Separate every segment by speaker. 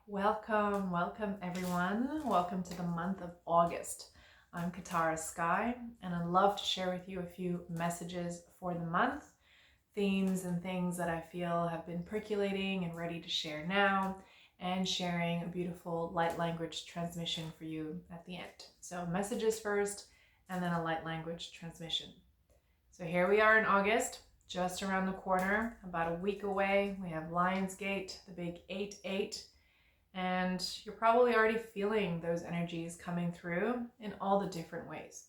Speaker 1: Welcome everyone. Welcome to the month of August. I'm Katara Sky, and I'd love to share with you a few messages for the month, themes and things that I feel have been percolating and ready to share now, and sharing a beautiful light language transmission for you at the end. So messages first, and then a light language transmission. So here we are in August, just around the corner, about a week away. We have Lionsgate, the big 8-8. And you're probably already feeling those energies coming through in all the different ways.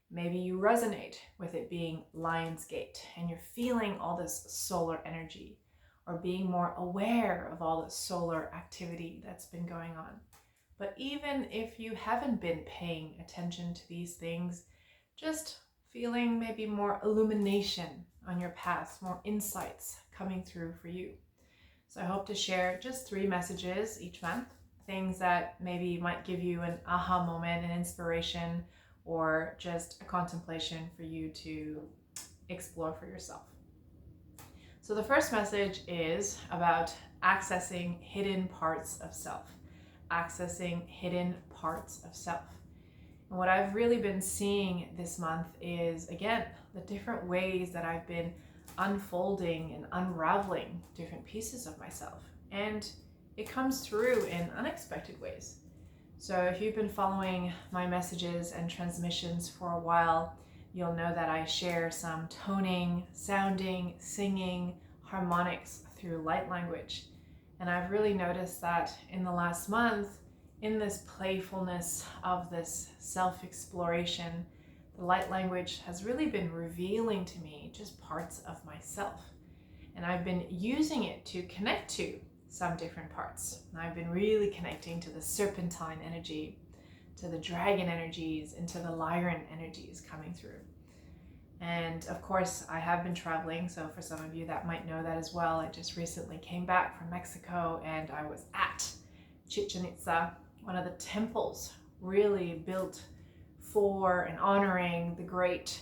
Speaker 1: Maybe you resonate with it being Lionsgate and you're feeling all this solar energy, or being more aware of all the solar activity that's been going on. But even if you haven't been paying attention to these things, just feeling maybe more illumination on your path, more insights coming through for you. So I hope to share just 3 messages each month, things that maybe might give you an aha moment, an inspiration, or just a contemplation for you to explore for yourself. So the first message is about accessing hidden parts of self. Accessing hidden parts of self. And what I've really been seeing this month is, again, the different ways that I've been unfolding and unraveling different pieces of myself, and it comes through in unexpected ways. So if you've been following my messages and transmissions for a while, you'll know that I share some toning, sounding, singing, harmonics through light language. And I've really noticed that in the last month, in this playfulness of this self-exploration, the light language has really been revealing to me just parts of myself. And I've been using it to connect to some different parts. And I've been really connecting to the serpentine energy, to the dragon energies, and to the lion energies coming through. And of course, I have been traveling. So for some of you that might know that as well, I just recently came back from Mexico and I was at Chichen Itza, one of the temples really built for and honoring the great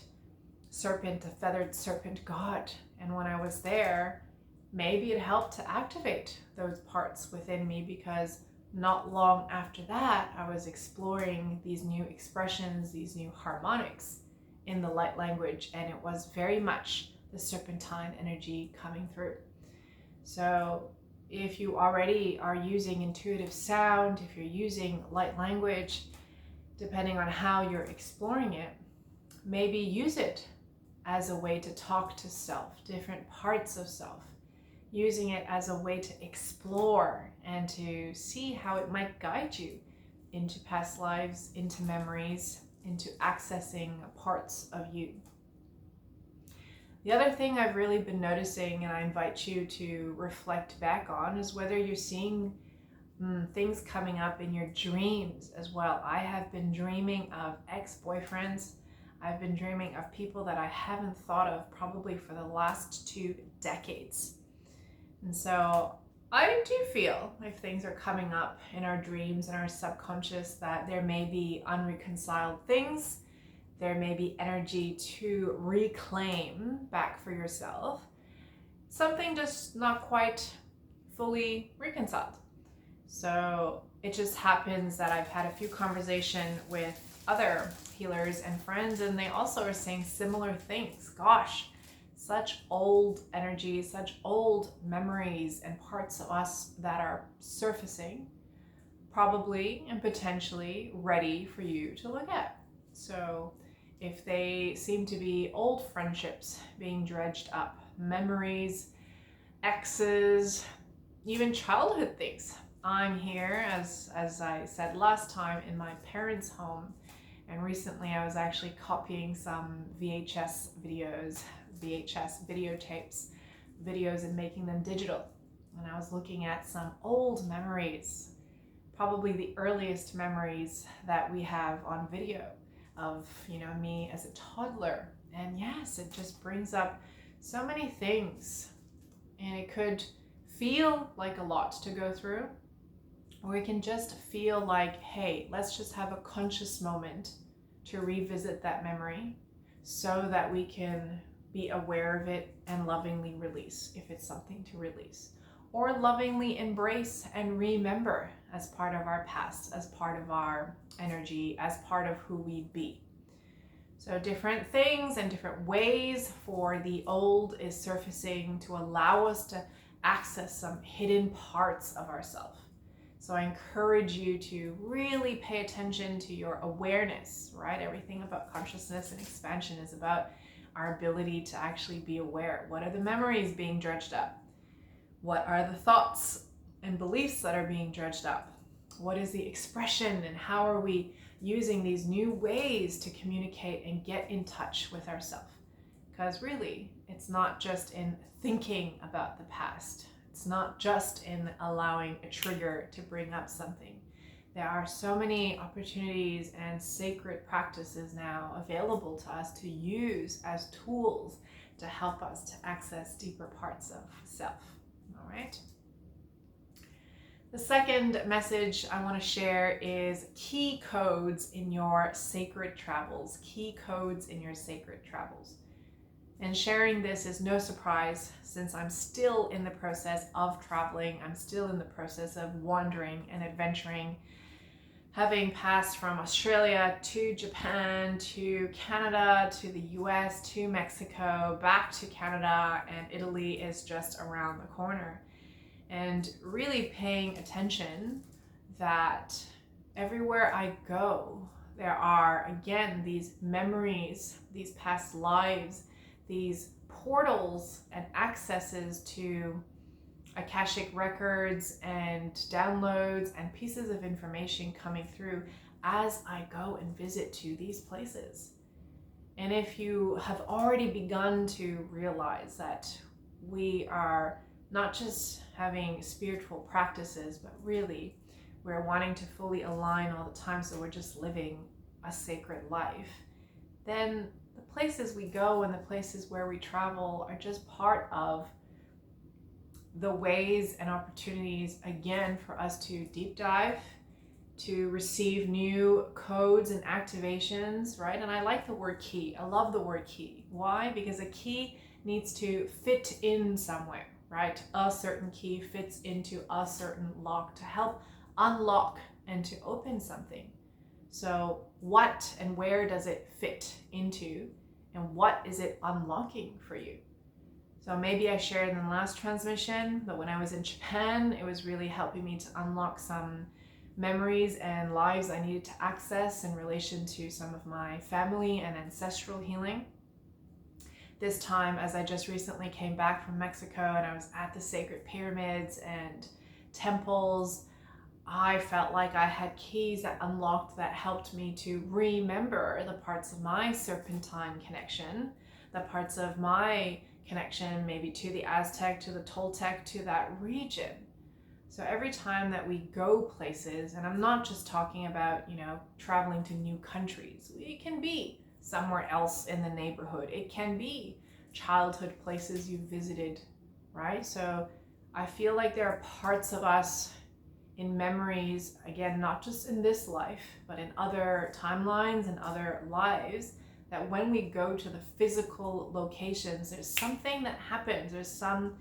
Speaker 1: serpent, the feathered serpent god. And when I was there, maybe it helped to activate those parts within me, because not long after that, I was exploring these new expressions, these new harmonics in the light language, and it was very much the serpentine energy coming through. So if you already are using intuitive sound, if you're using light language, depending on how you're exploring it, maybe use it as a way to talk to self, different parts of self, using it as a way to explore and to see how it might guide you into past lives, into memories, into accessing parts of you. The other thing I've really been noticing, and I invite you to reflect back on, is whether you're seeing things coming up in your dreams as well. I have been dreaming of ex-boyfriends. I've been dreaming of people that I haven't thought of probably for the last 2 decades. And so I do feel, if things are coming up in our dreams and our subconscious, that there may be unreconciled things. There may be energy to reclaim back for yourself. Something just not quite fully reconciled. So it just happens that I've had a few conversations with other healers and friends, and they also are saying similar things. Gosh, such old energy, such old memories and parts of us that are surfacing, probably and potentially ready for you to look at. So if they seem to be old friendships being dredged up, memories, exes, even childhood things. I'm here, as I said last time, in my parents' home, and recently I was actually copying some VHS videotapes, videos, and making them digital. And I was looking at some old memories, probably the earliest memories that we have on video of, me as a toddler. And yes, it just brings up so many things, and it could feel like a lot to go through, or it can just feel like, hey, let's just have a conscious moment to revisit that memory so that we can be aware of it and lovingly release if it's something to release. or lovingly embrace and remember as part of our past, as part of our energy, as part of who we be. So different things and different ways for the old is surfacing to allow us to access some hidden parts of ourselves. So I encourage you to really pay attention to your awareness, right? Everything about consciousness and expansion is about our ability to actually be aware. What are the memories being dredged up? What are the thoughts and beliefs that are being dredged up? What is the expression, and how are we using these new ways to communicate and get in touch with ourselves? Because really, it's not just in thinking about the past. It's not just in allowing a trigger to bring up something. There are so many opportunities and sacred practices now available to us to use as tools to help us to access deeper parts of self. All right. The second message I want to share is key codes in your sacred travels. Key codes in your sacred travels. And sharing this is no surprise since I'm still in the process of traveling. I'm still in the process of wandering and adventuring, having passed from Australia to Japan to Canada to the US to Mexico, back to Canada, and Italy is just around the corner. And really paying attention that everywhere I go, there are, again, these memories, these past lives, these portals and accesses to Akashic records and downloads and pieces of information coming through as I go and visit to these places. And if you have already begun to realize that we are not just having spiritual practices, but really we're wanting to fully align all the time, so we're just living a sacred life, then the places we go and the places where we travel are just part of the ways and opportunities, again, for us to deep dive, to receive new codes and activations, right? And I like the word key. I love the word key. Why? Because a key needs to fit in somewhere, right? A certain key fits into a certain lock to help unlock and to open something. So what and where does it fit into, and what is it unlocking for you? So maybe I shared in the last transmission, but when I was in Japan, it was really helping me to unlock some memories and lives I needed to access in relation to some of my family and ancestral healing. This time, as I just recently came back from Mexico and I was at the sacred pyramids and temples, I felt like I had keys that unlocked, that helped me to remember the parts of my serpentine connection, the parts of my connection maybe to the Aztec, to the Toltec, to that region. So every time that we go places, and I'm not just talking about, traveling to new countries, it can be somewhere else in the neighborhood. It can be childhood places you visited, right? So I feel like there are parts of us in memories, again, not just in this life, but in other timelines and other lives, that when we go to the physical locations, there's something that happens. There's some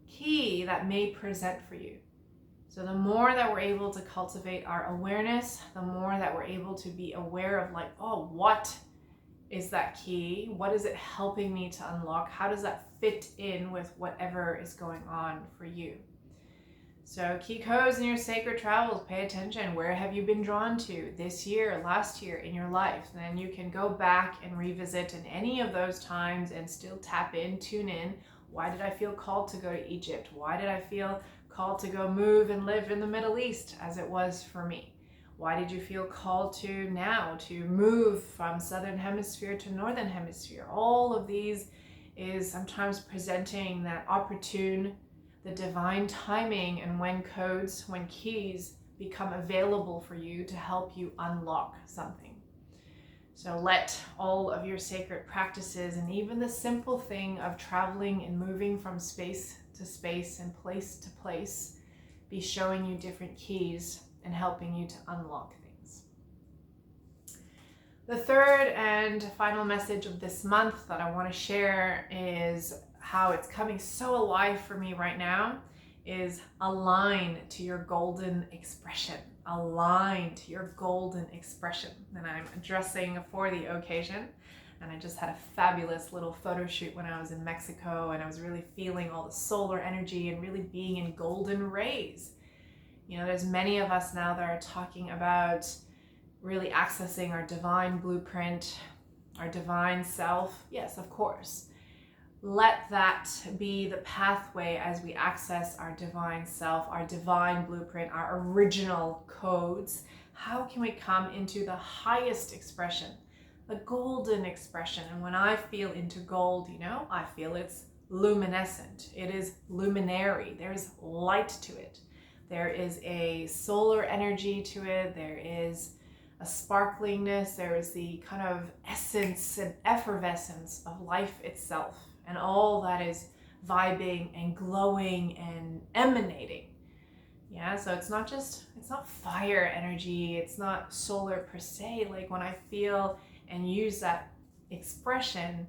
Speaker 1: key that may present for you. So the more that we're able to cultivate our awareness, the more that we're able to be aware of what is that key? What is it helping me to unlock? How does that fit in with whatever is going on for you? So key codes in your sacred travels, pay attention. Where have you been drawn to this year, last year in your life? And then you can go back and revisit in any of those times and still tap in, tune in. Why did I feel called to go to Egypt? Why did I feel called to go move and live in the Middle East as it was for me? Why did you feel called to now to move from Southern Hemisphere to Northern Hemisphere? All of these is sometimes presenting that opportune, the divine timing, and when codes, when keys become available for you to help you unlock something. So let all of your sacred practices, and even the simple thing of traveling and moving from space to space and place to place, be showing you different keys and helping you to unlock things. The third and final message of this month that I want to share is how it's coming so alive for me right now is align to your golden expression. Align to your golden expression. And I'm dressing for the occasion. And I just had a fabulous little photo shoot when I was in Mexico, and I was really feeling all the solar energy and really being in golden rays. You know, there's many of us now that are talking about really accessing our divine blueprint, our divine self. Yes, of course. Let that be the pathway as we access our divine self, our divine blueprint, our original codes. How can we come into the highest expression, the golden expression? And when I feel into gold, you know, I feel it's luminescent. It is luminary. There's light to it. There is a solar energy to it. There is a sparklingness. There is the kind of essence and effervescence of life itself, and all that is vibing and glowing and emanating. Yeah, so it's not fire energy, it's not solar per se. Like when I feel and use that expression,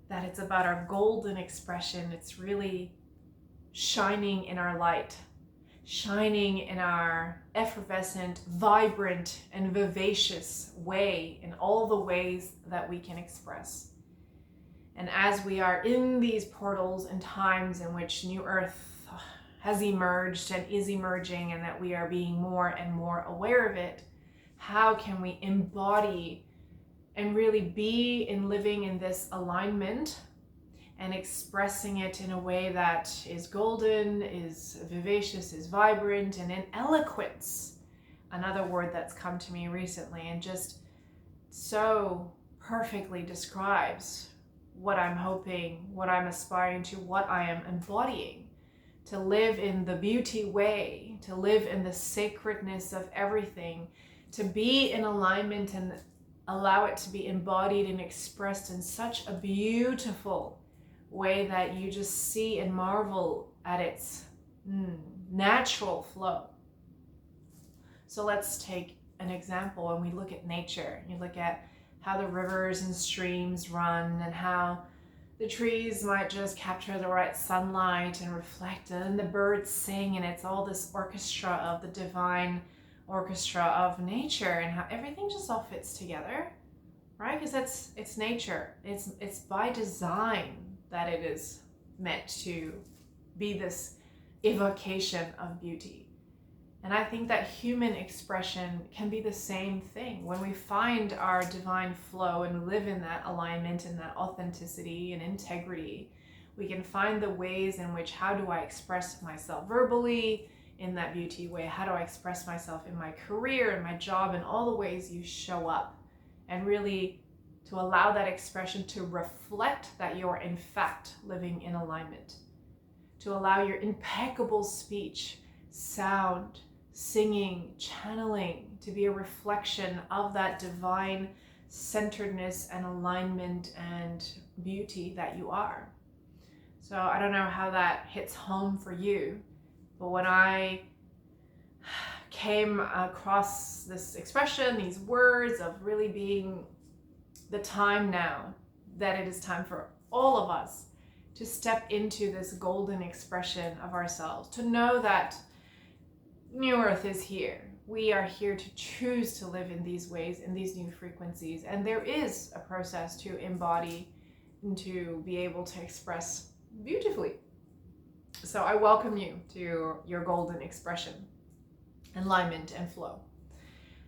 Speaker 1: that it's about our golden expression, it's really shining in our light, shining in our effervescent, vibrant, and vivacious way, in all the ways that we can express. And as we are in these portals and times in which New Earth has emerged and is emerging, and that we are being more and more aware of it, how can we embody and really be in living in this alignment and expressing it in a way that is golden, is vivacious, is vibrant, and in eloquence, another word that's come to me recently and just so perfectly describes what I'm hoping, what I'm aspiring to, what I am embodying, to live in the beauty way, to live in the sacredness of everything, to be in alignment and allow it to be embodied and expressed in such a beautiful way that you just see and marvel at its natural flow. So let's take an example, and we look at nature. You look at how the rivers and streams run, and how the trees might just capture the right sunlight and reflect, and then the birds sing, and it's all this orchestra of the divine orchestra of nature, and how everything just all fits together, right? Because it's nature. It's by design that it is meant to be this evocation of beauty. And I think that human expression can be the same thing. When we find our divine flow and live in that alignment and that authenticity and integrity, we can find the ways in which, how do I express myself verbally in that beauty way? How do I express myself in my career, in my job, in all the ways you show up? And really to allow that expression to reflect that you're in fact living in alignment. To allow your impeccable speech, sound, singing, channeling to be a reflection of that divine centeredness and alignment and beauty that you are. So I don't know how that hits home for you, but when I came across this expression, these words of really being the time now, that it is time for all of us to step into this golden expression of ourselves, to know that New Earth is here. We are here to choose to live in these ways, in these new frequencies. And there is a process to embody and to be able to express beautifully. So I welcome you to your golden expression, alignment, and flow.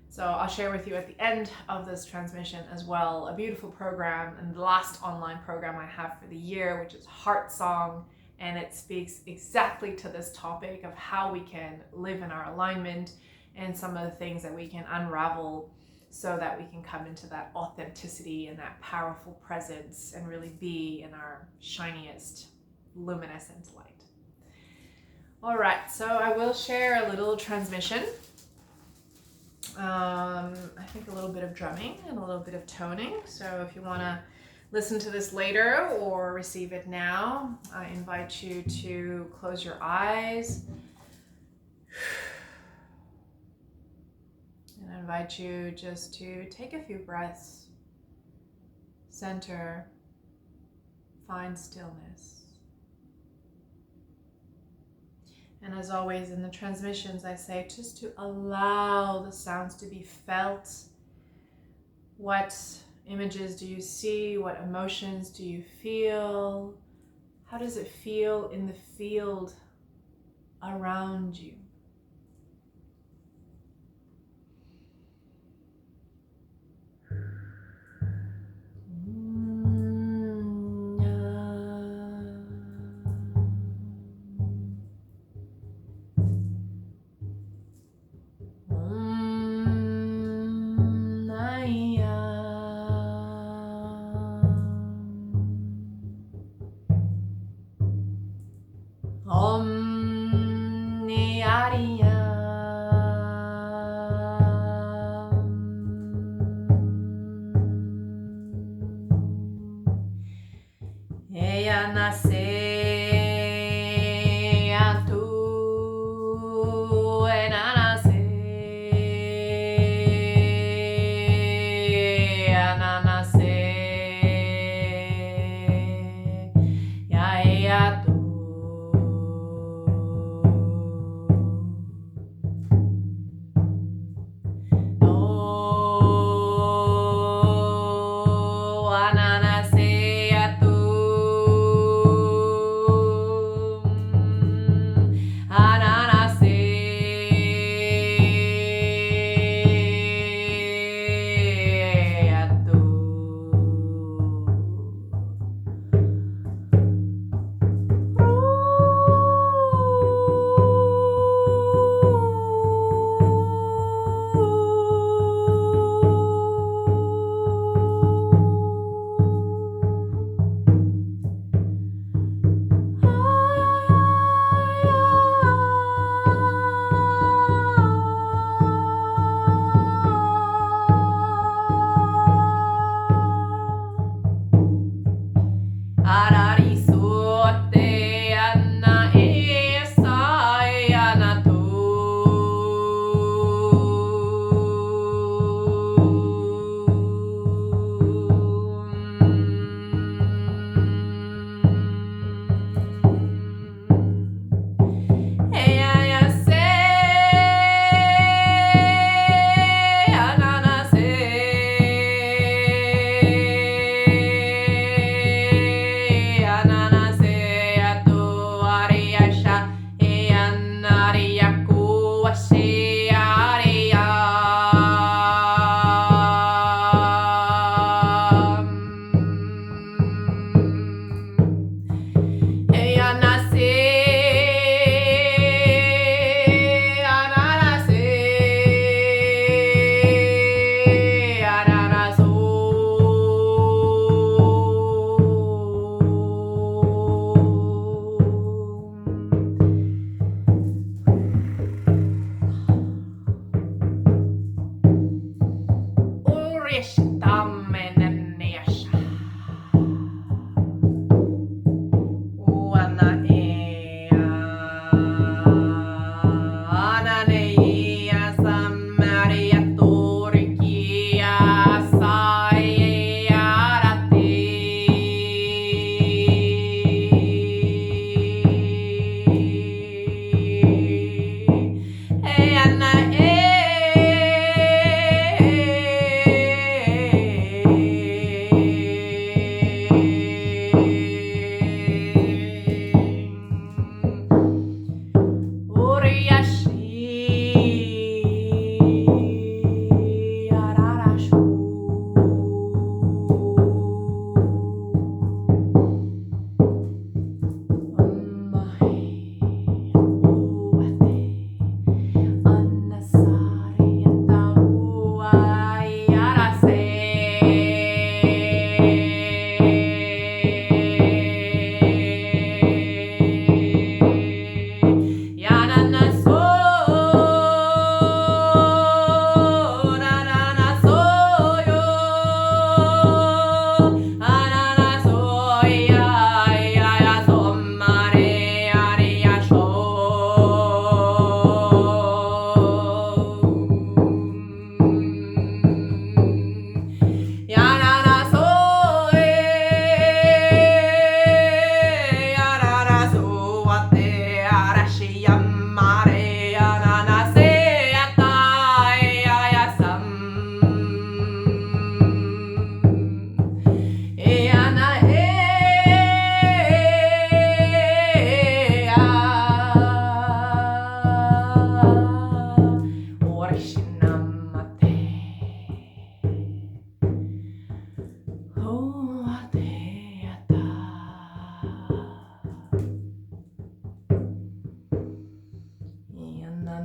Speaker 1: So I'll share with you at the end of this transmission as well a beautiful program, and the last online program I have for the year, which is Heart Song. And it speaks exactly to this topic of how we can live in our alignment and some of the things that we can unravel so that we can come into that authenticity and that powerful presence and really be in our shiniest, luminescent light. All right, so I will share a little transmission. I think a little bit of drumming and a little bit of toning. So if you want to listen to this later or receive it now, I invite you to close your eyes. And I invite you just to take a few breaths, center, find stillness. And as always in the transmissions, I say just to allow the sounds to be felt. What images do you see? What emotions do you feel? How does it feel in the field around you? Om Ni Eya nase atu enanase ananase ya eya tu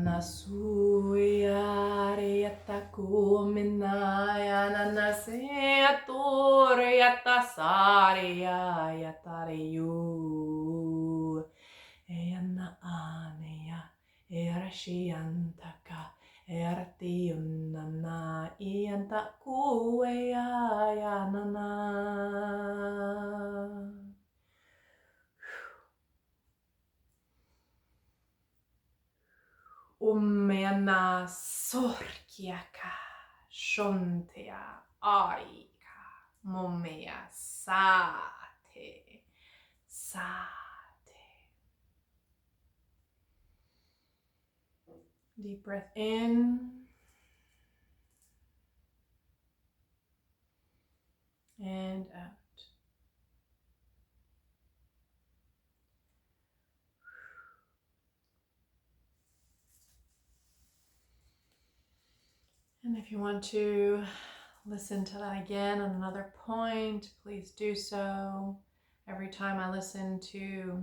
Speaker 1: Nasuya Yataku Minaya Nanasea Toria Saria Yatareyu Eana Anea Erashiantaka Ertiunana Iantakuea Yanana. Umena sorkiaka shontea aika momea sate sate. Deep breath in and out. And if you want to listen to that again at another point, please do so. Every time I listen to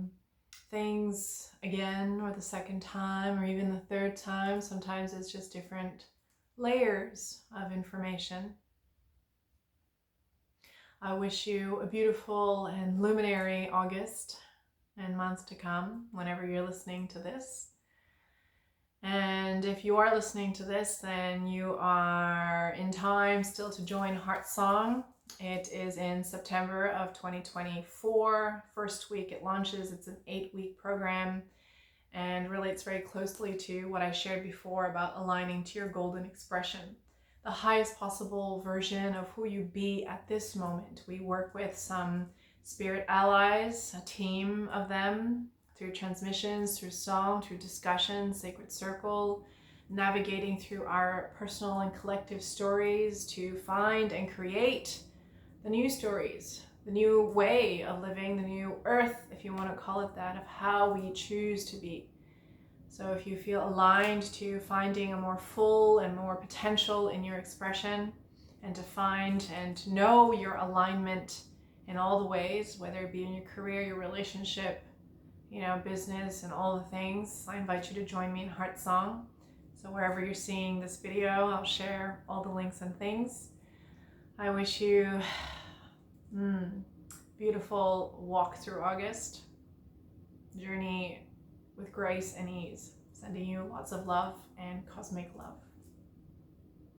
Speaker 1: things again, or the second time, or even the third time, sometimes it's just different layers of information. I wish you a beautiful and luminary August and months to come whenever you're listening to this. And if you are listening to this, then you are in time still to join Heart Song. It is in September of 2024. First week it launches. It's an 8-week program and relates very closely to what I shared before about aligning to your golden expression, the highest possible version of who you be at this moment. We work with some spirit allies, a team of them, through transmissions, through song, through discussion, sacred circle, navigating through our personal and collective stories to find and create the new stories, the new way of living, the new earth, if you want to call it that, of how we choose to be. So if you feel aligned to finding a more full and more potential in your expression, and to find and to know your alignment in all the ways, whether it be in your career, your relationship, business, and all the things, I invite you to join me in Heart Song. So wherever you're seeing this video, I'll share all the links and things. I wish you beautiful walk through August. Journey with grace and ease. Sending you lots of love and cosmic love.